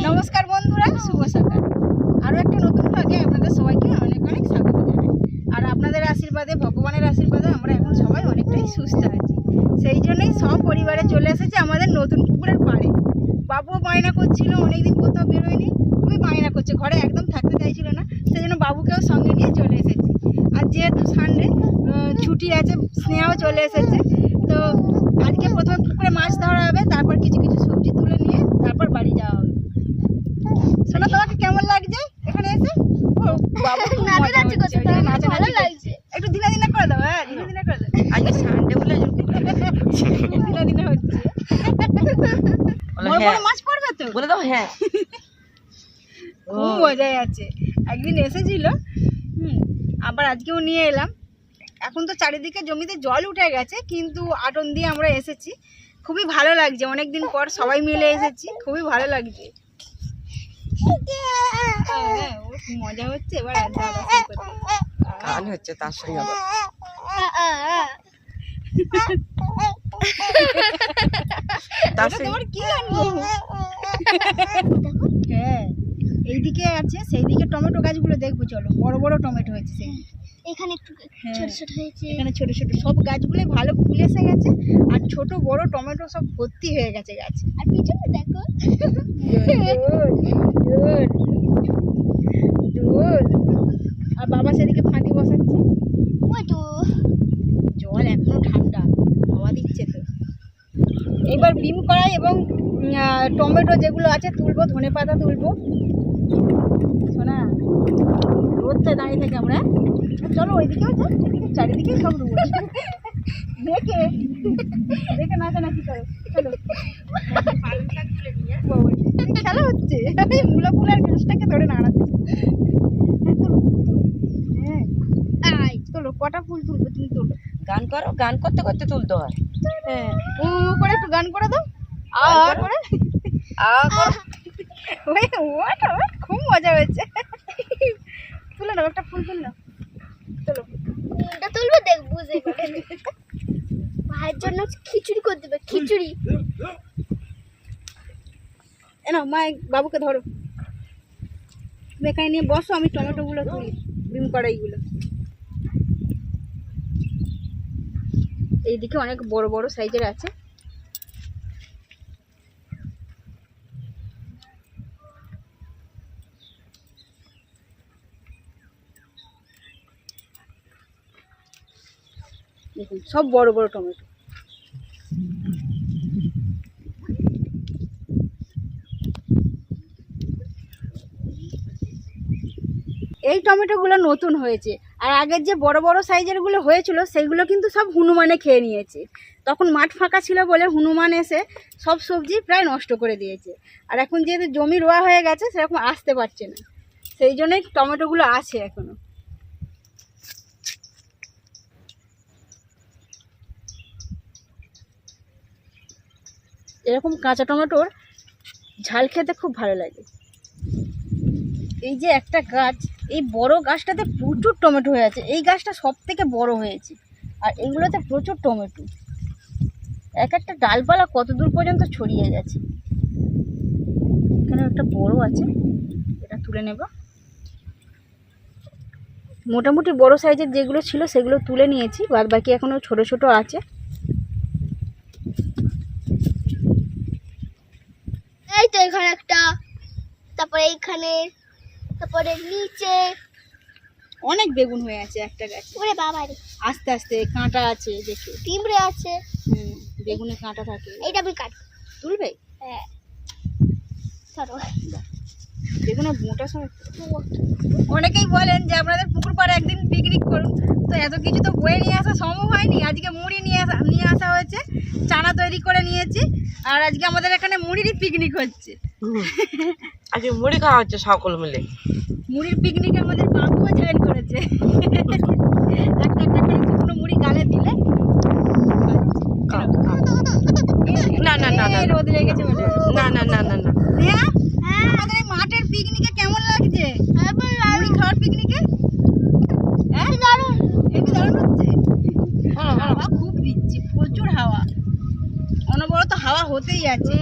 নমস্কার বন্ধুরা, শুভ সকাল। আরও একটা নতুন ভাগে আপনাদের সবাইকে অনেক অনেক স্বাগত জানাই। আর আপনাদের আশীর্বাদে, ভগবানের আশীর্বাদে আমরা এখন সবাই অনেকটাই সুস্থ আছি। সেই জন্যই সব পরিবারে চলে এসেছে আমাদের নতুন পুকুরের পাড়ে। বাবুও বায়না করছিল, অনেকদিন কোথাও বেরোয়নি, খুবই বায়না করছে, ঘরে একদম থাকতে চাইছিল না। সেই জন্য বাবুকেও সঙ্গে নিয়ে চলে এসেছি। আর যেহেতু সানডে ছুটি আছে, স্নেহাও চলে এসেছে, তো আজকে প্রথমে পুকুরে মাছ ধরা হবে, তারপর কিছু কিছু সবজি তুলে নিয়ে তারপর বাড়ি যাওয়া হবে। শোনো, তোমাকে কেমন লাগছে এখানে এসে? একটু দিনা দিনা করে দাও। হ্যাঁ, দিনা দিনা করে দাও। আজকে সানডে বলে দিনা দিনা হচ্ছে। বড় বড় মাছ পড়বে তো বলে দাও। হ্যাঁ, খুব মজাই আছে। একদিন এসেছিল, আবার আজকেও নিয়ে এলাম। এখন তো চারিদিকে জমিতে জল উঠে গেছে, কিন্তু আটন দিয়ে আমরা এসেছি। খুবই ভালো লাগছে, অনেকদিন পর সবাই মিলে এসেছি, খুবই ভালো লাগছে। মজা হচ্ছে। এবার গান হচ্ছে তার সঙ্গে। তোমার কি আনবো? হ্যাঁ, এইদিকে আছে, সেই দিকে টমেটো গাছগুলো দেখবো। চলো, বড় বড় টমেটো হয়েছে সেই এখানে, একটু ছোট ছোট হয়েছে। এখানে ছোট ছোট সব গাছগুলোই ভালো ফুল এসে গেছে, আর ছোট বড় টমেটো সব ভর্তি হয়ে গেছে গাছ। আর পিছনে দেখো, আর বাবা সেদিকে ফাঁদি বসাচ্ছে। জল এখনো ঠান্ডা, হাওয়া দিচ্ছে তো। এবার বিম কড়াই এবং টমেটো যেগুলো আছে তুলবো, ধনে পাতা তুলবো। শোনা, রোদটা দাঁড়িয়ে থেকে আমরা চলো ওইদিকেও যাই, চারিদিকে সব রোদ। দেখে দেখে নাচানাচি করো, চলো। খেলা হচ্ছে, মূলা ফুলের গাছটাকে ধরে নাড়াচ্ছে। হ্যাঁ, চলো, কটা ফুল তুলবো তুমি তোলো। গান করো, গান করতে করতে তুলতে হয়। হ্যাঁ, ও করে একটু গান করে দাও। করে খুব মজা হয়েছে। তুলে নাও, একটা ফুল তুল নাও। চলো, ফুলটা তুলবো, দেখ বুঝে ভাইয়ের জন্য খিচুড়ি করে দেবে। খিচুড়ি এ নাও, মা বাবুকে ধরো, তুমি এখানে নিয়ে বসো, আমি টমেটো গুলো তুলি, বিম কড়াইগুলো। এইদিকে অনেক বড় বড় সাইজের আছে। দেখুন, সব বড় বড় টমেটো। এই টমেটোগুলো নতুন হয়েছে, আর আগের যে বড় বড় সাইজের গুলো হয়েছিল সেইগুলো কিন্তু সব হনুমানে খেয়ে নিয়েছে। তখন মাঠ ফাঁকা ছিল বলে হনুমান এসে সব সবজি প্রায় নষ্ট করে দিয়েছে। আর এখন যেহেতু জমি রোয়া হয়ে গেছে, সেরকম আসতে পারছে না, সেই জন্যই টমেটোগুলো আছে এখনো। এরকম কাঁচা টমেটোর ঝাল খেতে খুব ভালো লাগে। এই যে একটা গাছ, এই বড় গাছটাতে প্রচুর টমেটো হয়ে আছে। এই গাছটা সব থেকে বড় হয়েছে, আর এগুলোতে প্রচুর টমেটো। এক একটা ডালপালা কত দূর পর্যন্ত ছড়িয়ে গেছে। এখানে একটা বড় আছে, এটা তুলে নেব। মোটামুটি বড় সাইজের যেগুলো ছিল সেগুলো তুলে নিয়েছি, বাদ বাকি এখনো ছোট ছোট আছে। এই তো এখানে একটা, তারপরে এইখানে, তারপরে নিচে অনেক বেগুন হয়ে আছে একটা গাছে। ওরে বাবা রে, আস্তে আস্তে কাঁটা আছে, দেখো পিঁপড়ে আছে। বেগুনে কাঁটা থাকে। এইটা আমি কাট তুলবে। হ্যাঁ, চলো। বেগুনের মোটা সব। অনেকেই বলেন যে আপনাদের পুকুর পাড়ে একদিন পিকনিক করুন, তো এত কিছু তো বয়ে নিয়ে আসা সম্ভব হয়নি। আজকে মুড়ি নিয়ে আসা হয়েছে, চানা তৈরি করে নিয়েছি, আর আজকে আমাদের এখানে মুড়িরই পিকনিক হচ্ছে। আজকে মুড়ি খাওয়া হচ্ছে সকল মিলে। মুড়ির পিকনিকে আমাদের বাবুও জয়েন করেছে। একটা একটা করে শুকনো মুড়ি গালে দিলে না না না না রোদ লেগেছে বলে। না না না না না। আমাদের এই মাঠের পিকনিকে কেমন লাগছে? হতেই আছে।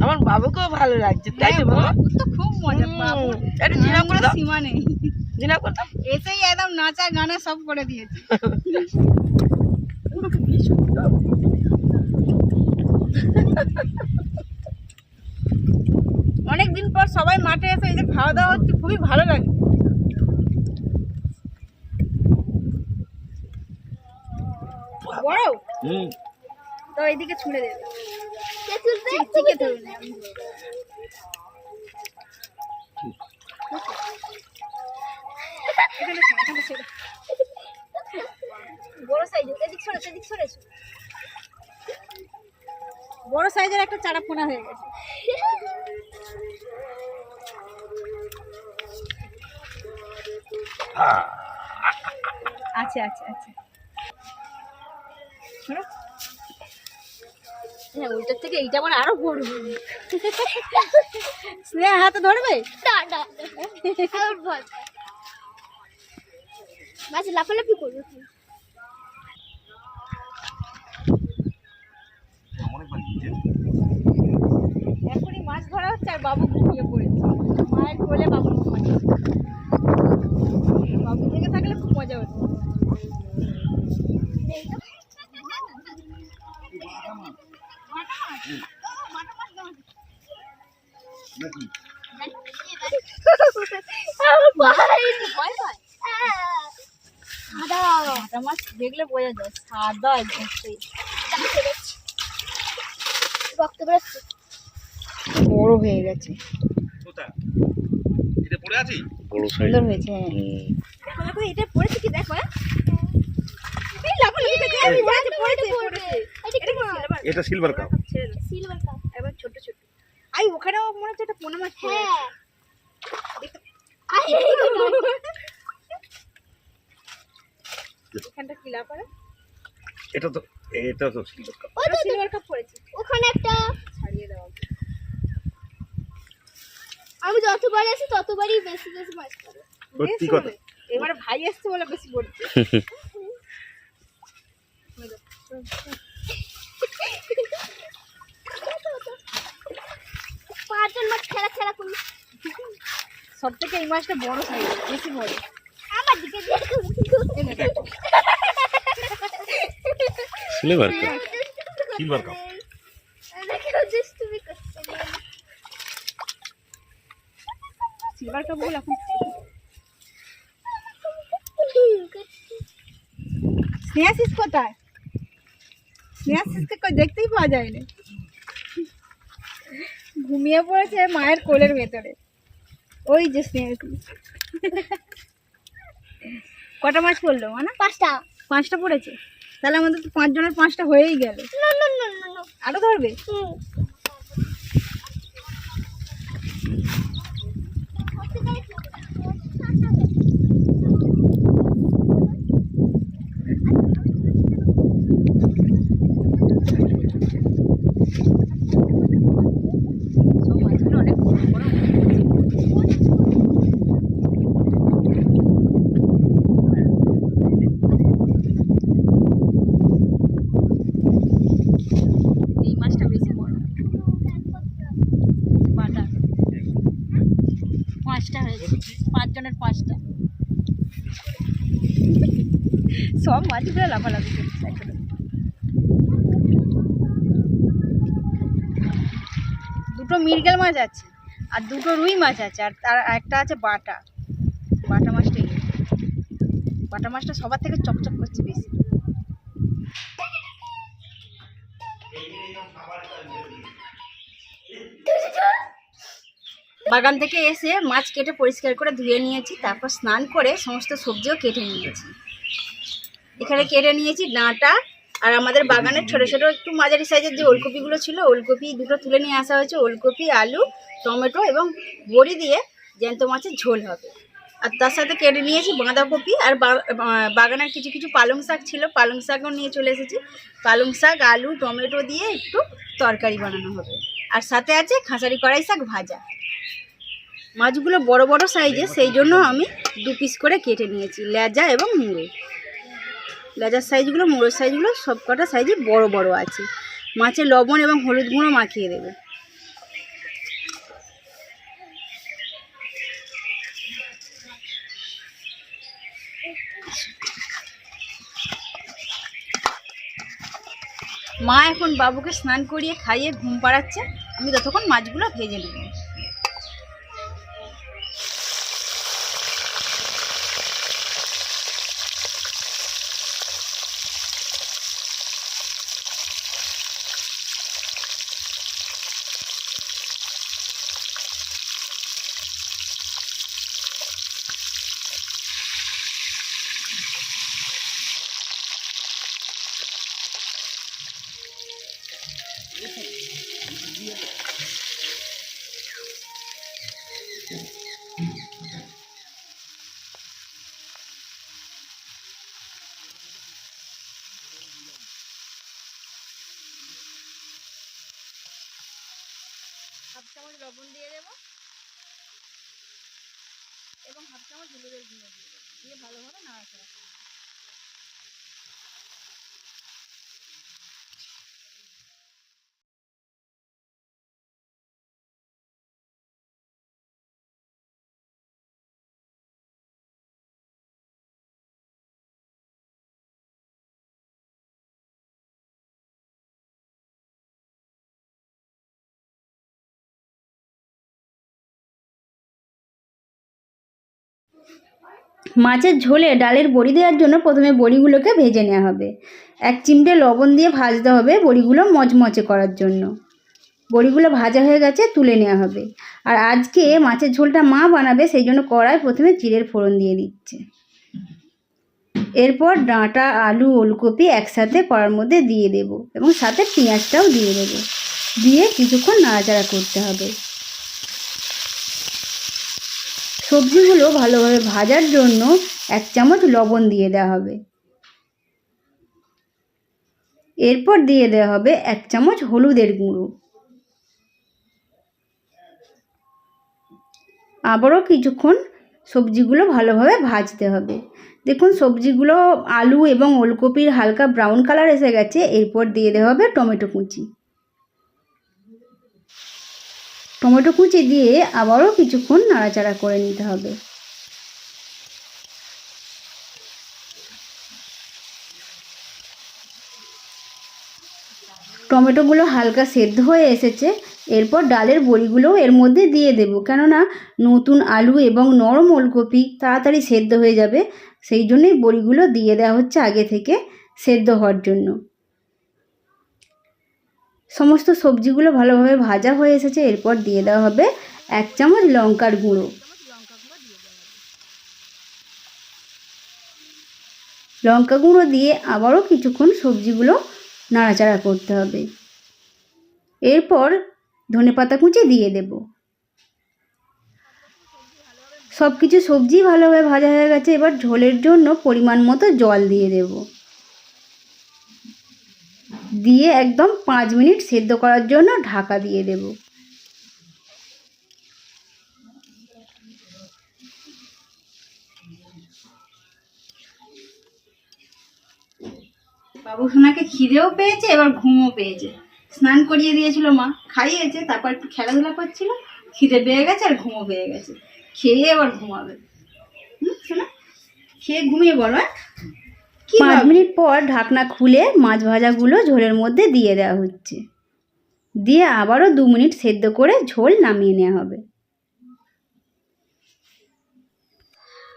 আমার বাবুকেও ভালো লাগছে, তাই তো বাবা? বাবুর তো খুব মজা, বাবুর একটু জিনা করে দাও, সীমা নেই। জিনা করে দাও। এসেই একদম নাচা গানা সব করে দিয়েছে। অনেকদিন পর সবাই মাঠে এসে এই যে খাওয়া দাওয়া হচ্ছে, খুবই ভালো লাগে। বড় তো এইদিকে ছুঁড়ে দেবে। চিকে ধরুন। বড় সাইজের, এদিক সরে, সেদিক সরেছো। বড় সাইজের একটা চারা পোনা হয়ে গেছে। আচ্ছা আচ্ছা আচ্ছা, হ্যাঁ ওইটার থেকে এইটা আমার আরো বড়। স্নেহা হাতে ধরবে? মাছ লাফালাফি করবে। এখনই মাছ ধরা হচ্ছে আর বাবু ঘুমিয়ে পড়েছে। মায়ের কোলে বাবু ঘুমাচ্ছে। বাবু থেকে থাকলে খুব মজা হতো। মাছ দেখলে বোঝা যায় সাদা একদম। রক্ত বেরোচ্ছে, বড় হয়ে গেছে, সুন্দর হয়েছে। দেখো দেখো এটা পড়েছে কি, দেখো এটা সিলভার কাপ। এবার ছোট ছোট আই ওখানেও মনে হচ্ছে একটা পোনা মাছ। এখানটা কি লাফারে? এটা তো সিলভার কাপ। ওই তো সিলভার কাপ পড়েছে ওখানে একটা। ছাড়িয়ে দাও। আমি যতবার আসি ততবারই বেশি বেশি মাছ পড়ে। সত্যি কথা। এবারে ভাই আসছে বলে বেশি পড়ছে। পাঁচজন মাছ খেলা খেলা করি। সব থেকে এই মাছটা বড় সাইজ, বেশি বড়। আমার দিকে silver cup. Silver cup. Silver cup বল এখন। স্নেহাশিস কোথায়? স্নেহাশিসকে কই দেখতেই পাওয়া যায় না। ঘুমিয়ে পড়েছে মায়ের কোলের ভেতরে। ওই যে স্নেহাশিস। কটা মাছ পড়লো? মানে পাঁচটা পড়েছে। তাহলে আমাদের তো 5 জনের 5টা হয়েই গেল। আরো ধরবে? এই মাছটা বেশি বড়। বাটা 5টা হয়েছে, 5 জনের 5টা। সব মাছগুলো লাফালাফি করছে। দুটো মৃগেল মাছ আছে আর দুটো রুই মাছ আছে, আর তার একটা আছে বাটা। বাটা মাছটা সবার থেকে চকচক করছে বেশি। বাগান থেকে এসে মাছ কেটে পরিষ্কার করে ধুয়ে নিয়েছি, তারপর স্নান করে সমস্ত সবজিও কেটে নিয়েছি। এখানে কেটে নিয়েছি ডাঁটা, আর আমাদের বাগানের ছোট ছোট একটু মাঝারি সাইজের যে ওলকপিগুলো ছিল, ওলকপি দুটো তুলে নিয়ে আসা হয়েছে। ওলকপি, আলু, টমেটো এবং বড়ি দিয়ে জ্যান্ত মাছের ঝোল হবে। আর তার সাথে কেটে নিয়েছি বাঁধাকপি, আর বাগানের কিছু কিছু পালং শাক ছিল, পালং শাকও নিয়ে চলে এসেছি। পালং শাক, আলু, টমেটো দিয়ে একটু তরকারি বানানো হবে। আর সাথে আছে খাসারি কড়াই শাক ভাজা। মাছগুলো বড় বড় সাইজে, সেই জন্য আমি 2 পিস করে কেটে নিয়েছি, লেজা এবং মুড়ো। লেজার সাইজগুলো, মুড়োর সাইজগুলো সব কটা সাইজে বড় বড় আছে। মাছে লবণ এবং হলুদ গুঁড়ো মাখিয়ে দেবে। মা এখন বাবুকে স্নান করিয়ে খাইয়ে ঘুম পাড়াচ্ছে, আমি ততক্ষণ মাছগুলো ভেজে নেব। হাফ চামচ লবণ দিয়ে দেবো এবং হাফ চামচ হলুদের গুঁড়ো দিয়ে দেবো, দিয়ে ভালোভাবে নাড়াচাড়া করবো। মাছের ঝোলে ডালের বড়ি দেওয়ার জন্য প্রথমে বড়িগুলোকে ভেজে নেওয়া হবে। 1 চিমটে লবণ দিয়ে ভাজতে হবে বড়িগুলো মচমচে করার জন্য। বড়িগুলো ভাজা হয়ে গেছে, তুলে নেওয়া হবে। আর আজকে মাছের ঝোলটা মা বানাবে, সেই জন্য কড়াই প্রথমে জিরের ফোড়ন দিয়ে দিচ্ছে। এরপর ডাঁটা, আলু, ওলকপি একসাথে কড়ার মধ্যে দিয়ে দেব এবং সাথে পেঁয়াজটাও দিয়ে দেবো। দিয়ে কিছুক্ষণ নাড়াচাড়া করতে হবে। সবজিগুলো ভালোভাবে ভাজার জন্য 1 চামচ লবণ দিয়ে দেওয়া হবে। এরপর দিয়ে দেওয়া হবে 1 চামচ হলুদের গুঁড়ো। আবারও কিছুক্ষণ সবজিগুলো ভালোভাবে ভাজতে হবে। দেখুন সবজিগুলো আলু এবং ওলকপির হালকা ব্রাউন কালার এসে গেছে। এরপর দিয়ে দেওয়া হবে টমেটো কুচি। টমেটো কুচি দিয়ে আবারও কিছুক্ষণ নাড়াচাড়া করে নিতে হবে। টমেটোগুলো হালকা সেদ্ধ হয়ে এসেছে। এরপর ডালের বড়িগুলোও এর মধ্যে দিয়ে দেব, কেননা নতুন আলু এবং নরম ওলকপি তাড়াতাড়ি সেদ্ধ হয়ে যাবে, সেই জন্যই বড়িগুলো দিয়ে দেওয়া হচ্ছে আগে থেকে সেদ্ধ হওয়ার জন্য। সমস্ত সবজিগুলো ভালোভাবে ভাজা হয়ে এসেছে। এরপর দিয়ে দেওয়া হবে 1 চামচ লঙ্কার গুঁড়ো। লঙ্কা গুঁড়ো দিয়ে আবারও কিছুক্ষণ সবজিগুলো নাড়াচাড়া করতে হবে। এরপর ধনেপাতা কুচি দিয়ে দেব। সব কিছু সবজি ভালোভাবে ভাজা হয়ে গেছে। এবার ঝোলের জন্য পরিমাণ মতো জল দিয়ে দেব। দিয়ে একদম 5 মিনিট সেদ্ধ করার জন্য ঢাকা দিয়ে দেব। বাবু সোনাকে খিদেও পেয়েছে, এবার ঘুমও পেয়েছে। স্নান করিয়ে দিয়েছিল মা, খাইয়েছে, তারপর একটু খেলাধুলা করছিল, খিদে পেয়ে গেছে আর ঘুমও পেয়ে গেছে। খেয়ে এবার ঘুমাবে। শোনা, খেয়ে ঘুমিয়ে বলো। 5 মিনিট পর ঢাকনা খুলে মাছ ভাজাগুলো ঝোলের মধ্যে দিয়ে দেওয়া হচ্ছে। দিয়ে আবারও 2 মিনিট সেদ্ধ করে ঝোল নামিয়ে নেওয়া হবে।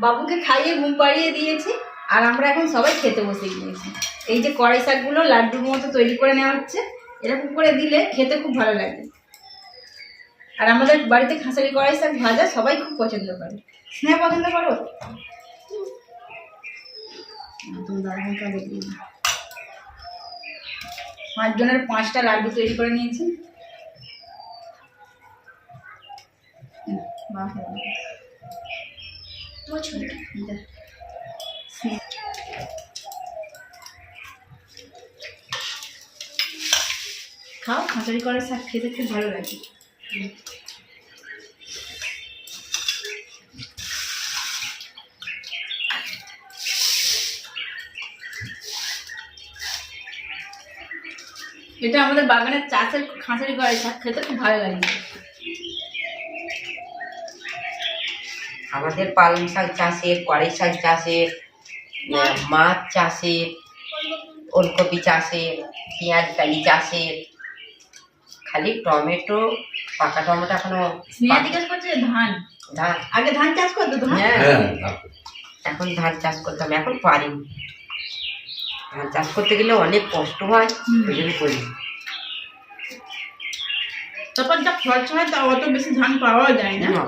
বাবুকে খাইয়ে ঘুম পাড়িয়ে দিয়েছি আর আমরা এখন সবাই খেতে বসে গিয়েছি। এই যে কড়াই শাকগুলো লাড্ডুর মতো তৈরি করে নেওয়া হচ্ছে। এরকম করে দিলে খেতে খুব ভালো লাগে। আর আমাদের বাড়িতে খাসারি কড়াই শাক ভাজা সবাই খুব পছন্দ করে। স্নেহা পছন্দ করো? তুমি দাঁড়ানোটা দেখি। 5 জনের 5টা লাড্ডু তৈরি করে নিয়েছি। খাও, খাসারি কড়াই শাক খেতে খুব ভালো লাগে। এটা আমাদের বাগানের চাষের খাঁচারি করা শাক, খেতে খুব ভালো লাগে। আমাদের পালং শাক চাষের, কড়াই শাক চাষের, মাছ চাষের, ওলকপি চাষের, পেঁয়াজ কালি চাষের, খালি টমেটো, পাকা টমেটো এখনো স্নেহা জিজ্ঞেস করছে ধান, ধান। আগে ধান চাষ করতো তো? হ্যাঁ, হ্যাঁ এখন ধান চাষ করতাম, এখন পারিনি। ধান চাষ করতে গেলে অনেক কষ্ট হয়, ওই জন্য করি না। তারপর যা খরচা হয় তা অত বেশি ধান পাওয়া যায় না। না,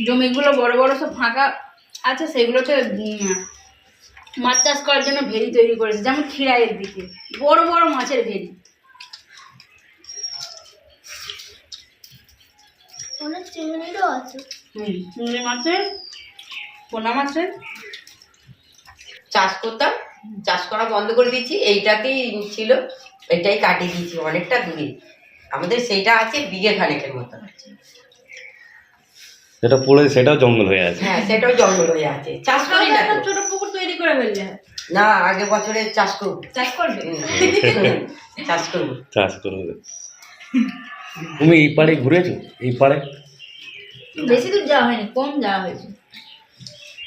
জমিগুলো বড় বড় সব ফাঁকা আছে, সেগুলোতে মাছ চাষ করার জন্য ভেরি তৈরি করেছে, যেমন খিরাইয়ের দিকে বড় বড় মাছের ভেরি। অনেক চিংড়িরও আছে। চিংড়ি মাছের, পোনা মাছের। চাষ করতাম, চাষ করা বন্ধ করে দিয়েছি। এইটাতেই ছিল, এটাই কাটিয়ে দিয়েছি অনেকটা দূরে। আমাদের সেইটা আছে বিঘে খানেকের মতো। সেটা পড়ে সেটাও জঙ্গল হয়ে আছে। হ্যাঁ, সেটাও জঙ্গল হয়ে আছে, চাষ করি না একটা তো। ছোট পুকুর তৈরি করে ফেললে হয়। না, আগে বছরে চাষ করবো। চাষ করবে? চাষ করবো। চাষ করবে। তুমি এই পাড়ে ঘুরেছো? এই পাড়ে? বেশি দূর যাওয়া হয়নি, কম যাওয়া হয়েছে।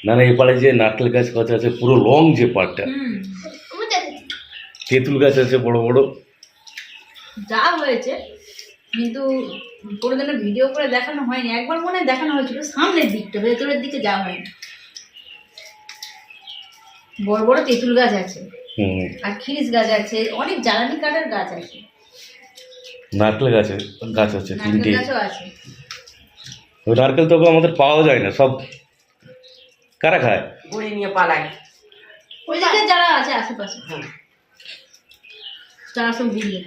না না, এই পাড়ে যে নারকেল গাছ গাছ আছে পুরো লং, যে পাড়টা আমি দেখেছি। তেঁতুল গাছ আছে বড় বড়। যাওয়া হয়েছে, কিন্তু কোনোদিনও ভিডিও করে দেখানো হয়নি। একবার মনে হয় দেখানো হয়েছিল সামনের দিকটা, ভেতরের দিকে যাওয়া হয়নি। বড় বড় তেঁতুল গাছ আছে, আর খিরিস গাছ আছে, অনেক জ্বালানি কাঠের গাছ আছে, নারকেল গাছ আছে নারকেল 3টে। গাছও আছে। ওই নারকেল তো আমাদের পাওয়া যায় না, সব কারা খায়? ঘুরে নিয়ে পালায়। ওই দিকে যারা আছে আশেপাশে, হুম। তারা সব দিয়ে নেয়।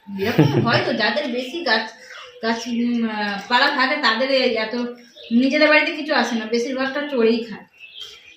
এরকম হয়তো যাদের বেশি গাছ গাছ পালা থাকে তাদের এত নিজেদের বাড়িতে কিছু আসে না, বেশিরভাগটা চড়েই খায়।